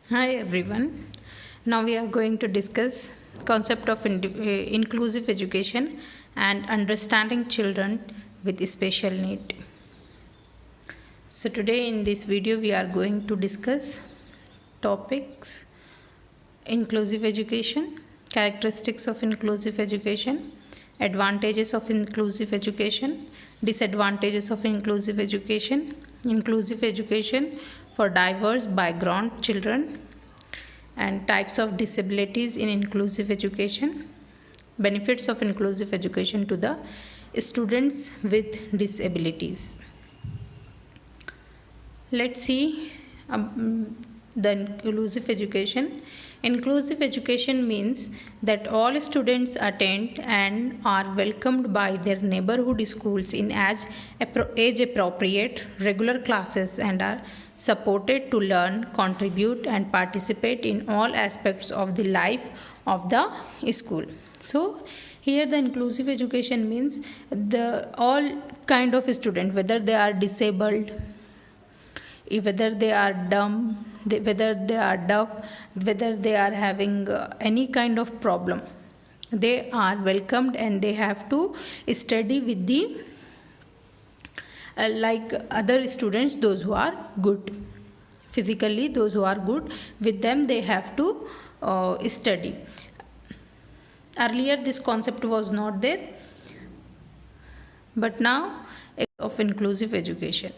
Hi everyone. Now we are going to discuss concept of inclusive education and understanding children with special need. So today in this video we are going to discuss topics: inclusive education, characteristics of inclusive education, advantages of inclusive education, disadvantages of inclusive education for diverse background children, and types of disabilities in inclusive education, benefits of inclusive education to the students with disabilities. Let's see the inclusive education. Inclusive education means that all students attend and are welcomed by their neighborhood schools in age appropriate regular classes and are supported to learn, contribute and participate in all aspects of the life of the school. So here the inclusive education means the all kind of student, whether they are disabled, whether they are dumb, whether they are deaf, whether they are having any kind of problem, they are welcomed and they have to study with the like other students, those who are good physically, those who are good, with them they have to study. Earlier this concept was not there, but now of inclusive education,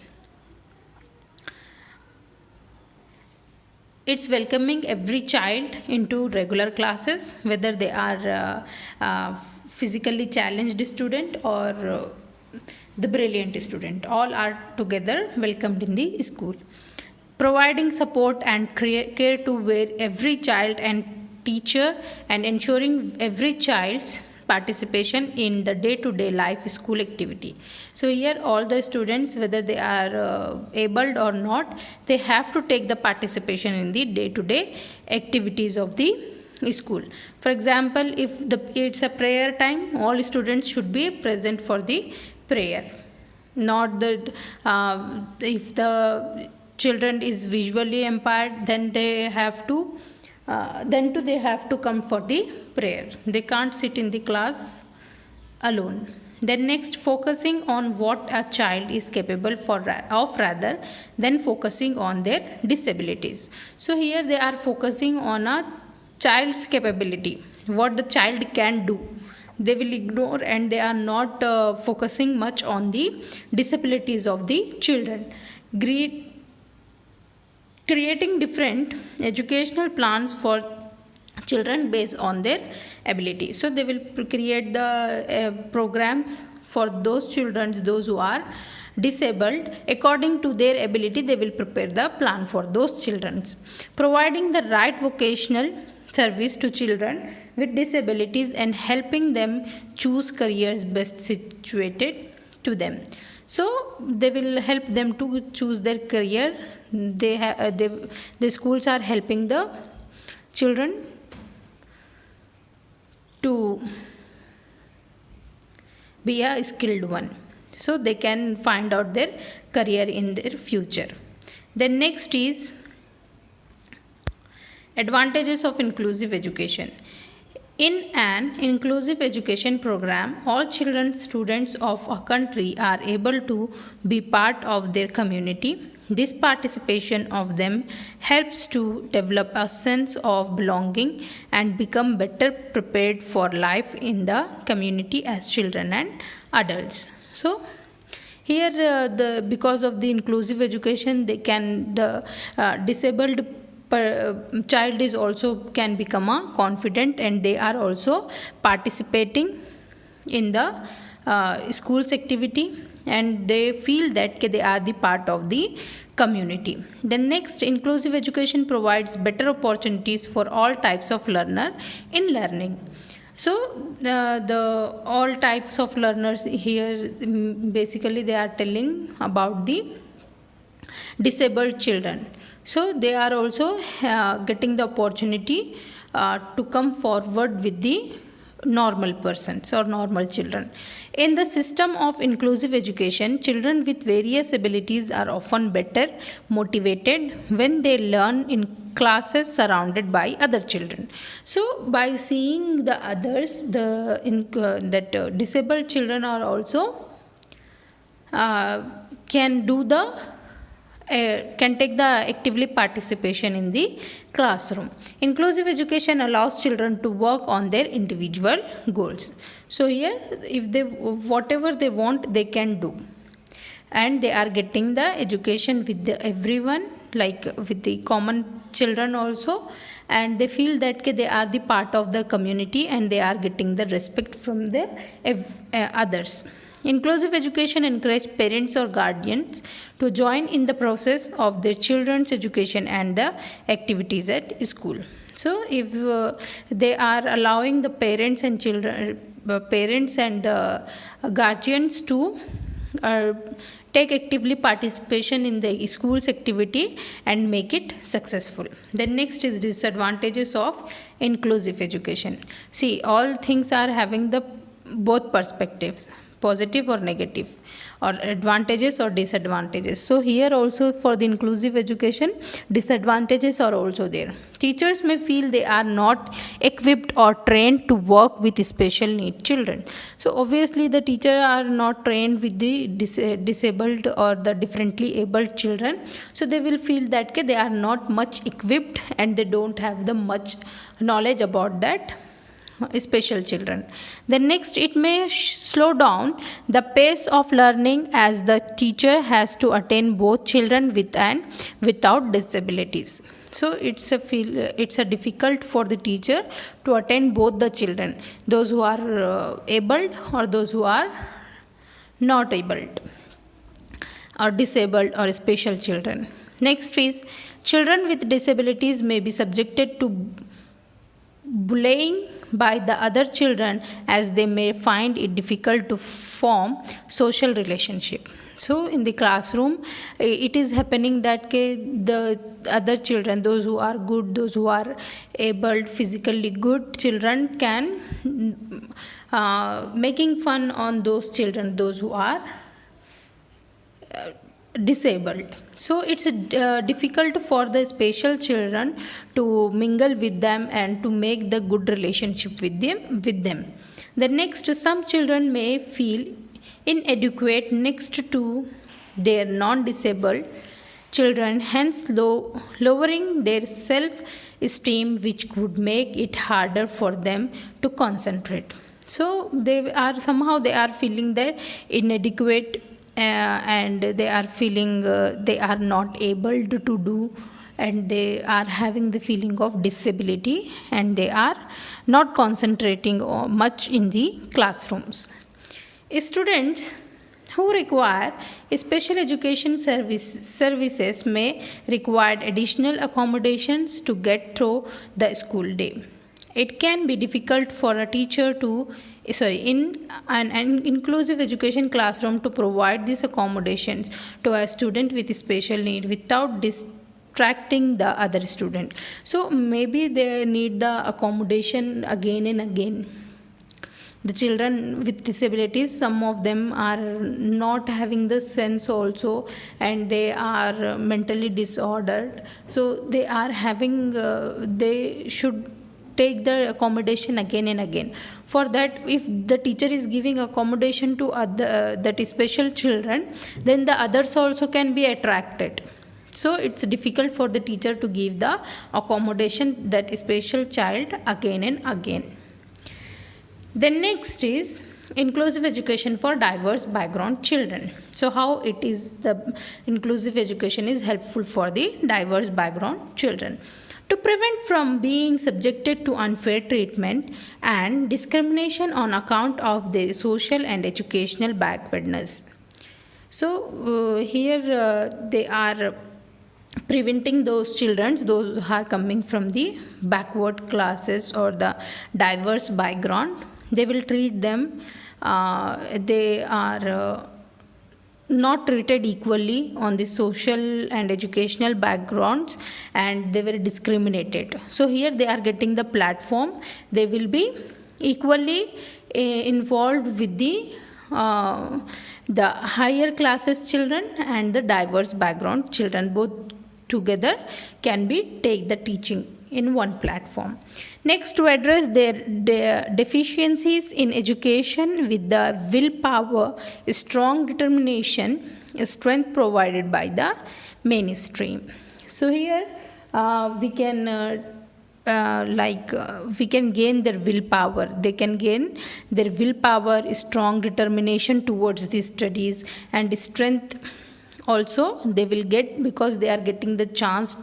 it's welcoming every child into regular classes, whether they are physically challenged student or the brilliant student, all are together welcomed in the school. Providing support and care to every child and teacher, and ensuring every child's participation in the day-to-day life school activity. So here all the students, whether they are abled or not, they have to take the participation in the day-to-day activities of the school. For example, if it's a prayer time, all students should be present for the prayer. Not that if the children is visually impaired, then they have to they have to come for the prayer. They can't sit in the class alone. Then next, focusing on what a child is capable of rather than focusing on their disabilities. So here they are focusing on a child's capability, what the child can do. They will ignore and they are not focusing much on the disabilities of the children. Creating different educational plans for children based on their ability. So they will create the programs for those children, those who are disabled, according to their ability. They will prepare the plan for those children. Providing the right vocational service to children with disabilities and helping them choose careers best situated to them. So they will help them to choose their career. The schools are helping the children to be a skilled one, so they can find out their career in their future. Then next is advantages of inclusive education. In an inclusive education program, all children, students of a country are able to be part of their community. This participation of them helps to develop a sense of belonging and become better prepared for life in the community as children and adults. So here because of the inclusive education, the disabled child is also can become a confident, and they are also participating in the school's activity, and they feel that they are the part of the community. Then next, inclusive education provides better opportunities for all types of learner in learning. So the all types of learners here, basically they are telling about the disabled children. So they are also getting the opportunity to come forward with the normal persons or normal children. In the system of inclusive education, children with various abilities are often better motivated when they learn in classes surrounded by other children. So by seeing the others, disabled children are also can take the actively participation in the classroom. Inclusive education allows children to work on their individual goals. So here, if they whatever they want, they can do, and they are getting the education with everyone, like with the common children also, and they feel that they are the part of the community and they are getting the respect from the others. Inclusive education encourages parents or guardians to join in the process of their children's education and the activities at school. So if they are allowing the parents and the guardians to take actively participation in the school's activity and make it successful. Then next is disadvantages of inclusive education. See, all things are having the both perspectives, positive or negative, or advantages or disadvantages. So here also for the inclusive education, disadvantages are also there. Teachers may feel they are not equipped or trained to work with special need children. So obviously the teacher are not trained with the disabled or the differently abled children. So they will feel that they are not much equipped and they don't have the much knowledge about that special children. Then next, it may slow down the pace of learning as the teacher has to attain both children with and without disabilities. So it's a difficult for the teacher to attend both the children, those who are abled or those who are not abled or disabled or special children. Next is, children with disabilities may be subjected to bullying by the other children as they may find it difficult to form social relationship. So in the classroom, it is happening that the other children, those who are good, those who are able, physically good children can making fun on those children, those who are disabled. So it's difficult for the special children to mingle with them and to make the good relationship with them. The next, some children may feel inadequate next to their non-disabled children, hence lowering their self-esteem, which could make it harder for them to concentrate. So they are feeling that inadequate and they are feeling they are not able to do, and they are having the feeling of disability and they are not concentrating much in the classrooms. Students who require special education services may require additional accommodations to get through the school day. It can be difficult for a teacher in an inclusive education classroom to provide these accommodations to a student with special need without distracting the other student. So maybe they need the accommodation again and again. The children with disabilities, some of them are not having the sense also, and they are mentally disordered. So they are having, they should take the accommodation again and again. For that, if the teacher is giving accommodation to that special children, then the others also can be attracted. So it's difficult for the teacher to give the accommodation that special child again and again. Then next is inclusive education for diverse background children. So how it is the inclusive education is helpful for the diverse background children. To prevent from being subjected to unfair treatment and discrimination on account of their social and educational backwardness. So here they are preventing those children, those who are coming from the backward classes or the diverse background. They will treat them, they are not treated equally on the social and educational backgrounds, and they were discriminated. So here they are getting the platform. They will be equally involved with the higher classes children and the diverse background children. Both together can be take the teaching in one platform. Next, to address their deficiencies in education with the willpower, strong determination, strength provided by the mainstream. So here we can we can gain their willpower. They can gain their willpower, strong determination towards these studies, and strength also they will get because they are getting the chance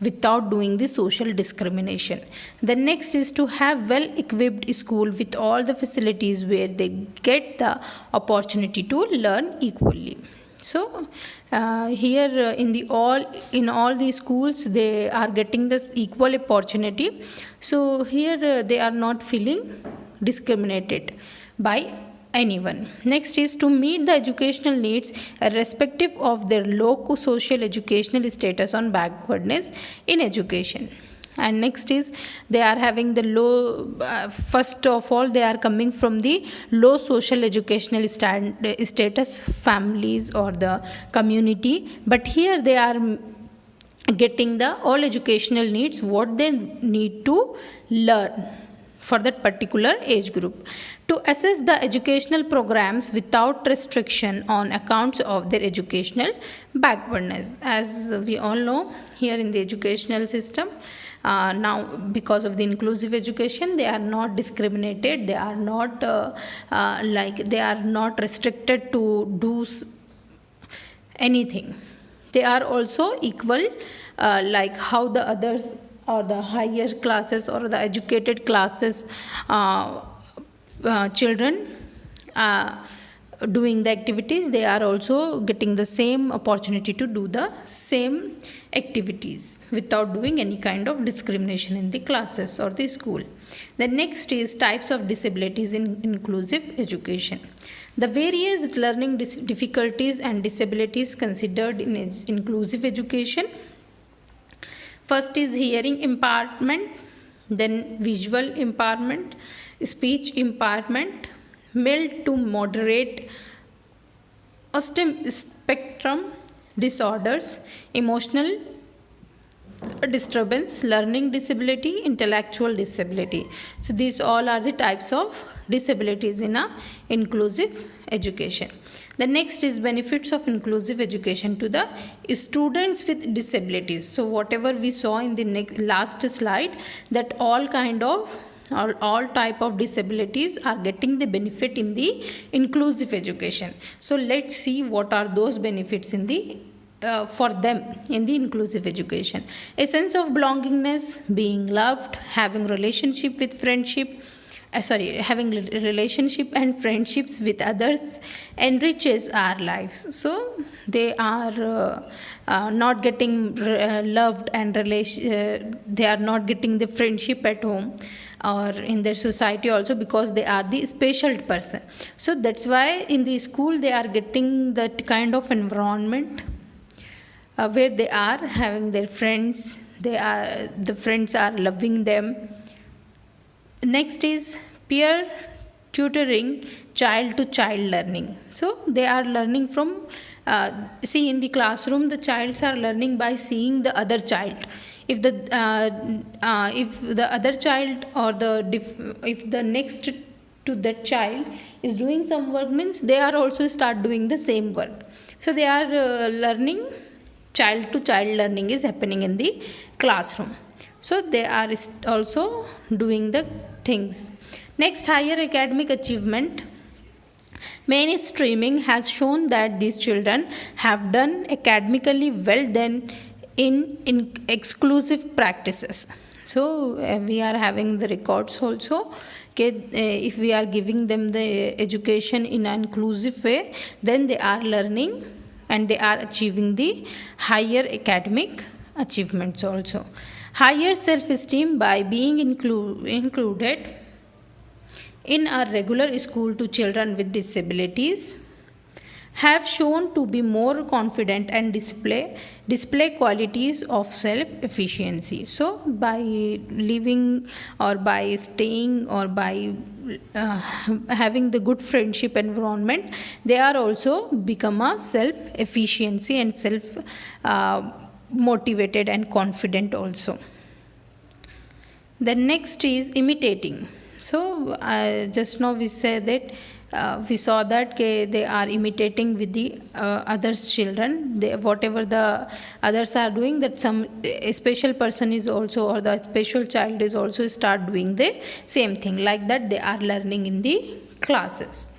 without doing the social discrimination. The next is to have well equipped school with all the facilities where they get the opportunity to learn equally. So here in all the schools they are getting this equal opportunity. So here they are not feeling discriminated by anyone. Next is to meet the educational needs irrespective of their low social educational status on backwardness in education. And next is they are having the low first of all they are coming from the low social educational status families or the community, but here they are getting the all educational needs what they need to learn for that particular age group. To assess the educational programs without restriction on accounts of their educational backwardness. As we all know, here in the educational system, now because of the inclusive education, they are not discriminated, they are not they are not restricted to do anything. They are also equal, like how the others or the higher classes or the educated classes children doing the activities, they are also getting the same opportunity to do the same activities without doing any kind of discrimination in the classes or the school. The next is types of disabilities in inclusive education. The various learning difficulties and disabilities considered in inclusive education. First is hearing impairment, then visual impairment, speech impairment, mild to moderate autism spectrum disorders, emotional disturbance, learning disability, intellectual disability. So these all are the types of disabilities in a inclusive education. The next is benefits of inclusive education to the students with disabilities. So whatever we saw in the last slide, that all type of disabilities are getting the benefit in the inclusive education. So let's see what are those benefits in the for them in the inclusive education. A sense of belongingness, being loved, having relationship and friendships with others enriches our lives. So they are not getting loved and they are not getting the friendship at home or in their society also, because they are the special person. So that's why in the school they are getting that kind of environment where they are having their friends, the friends are loving them. Next is peer tutoring, child to child learning. So they are learning from in the classroom the childs are learning by seeing the other child. If the other child or if the next to that child is doing some work, means they are also start doing the same work. So they are learning, child to child learning is happening in the classroom. So they are also doing the things. Next, higher academic achievement. Mainstreaming has shown that these children have done academically well than in exclusive practices. So we are having the records also. If we are giving them the education in an inclusive way, then they are learning and they are achieving the higher academic achievements also. Higher self-esteem by being included in a regular school to children with disabilities have shown to be more confident and display qualities of self-efficiency. So by living or by staying or by having the good friendship environment, they are also become a self-efficiency and motivated and confident also. The next is imitating. So just now we said that we saw that they are imitating with the others children. Whatever the others are doing, that some a special person is also, or the special child is also start doing the same thing. Like that they are learning in the classes.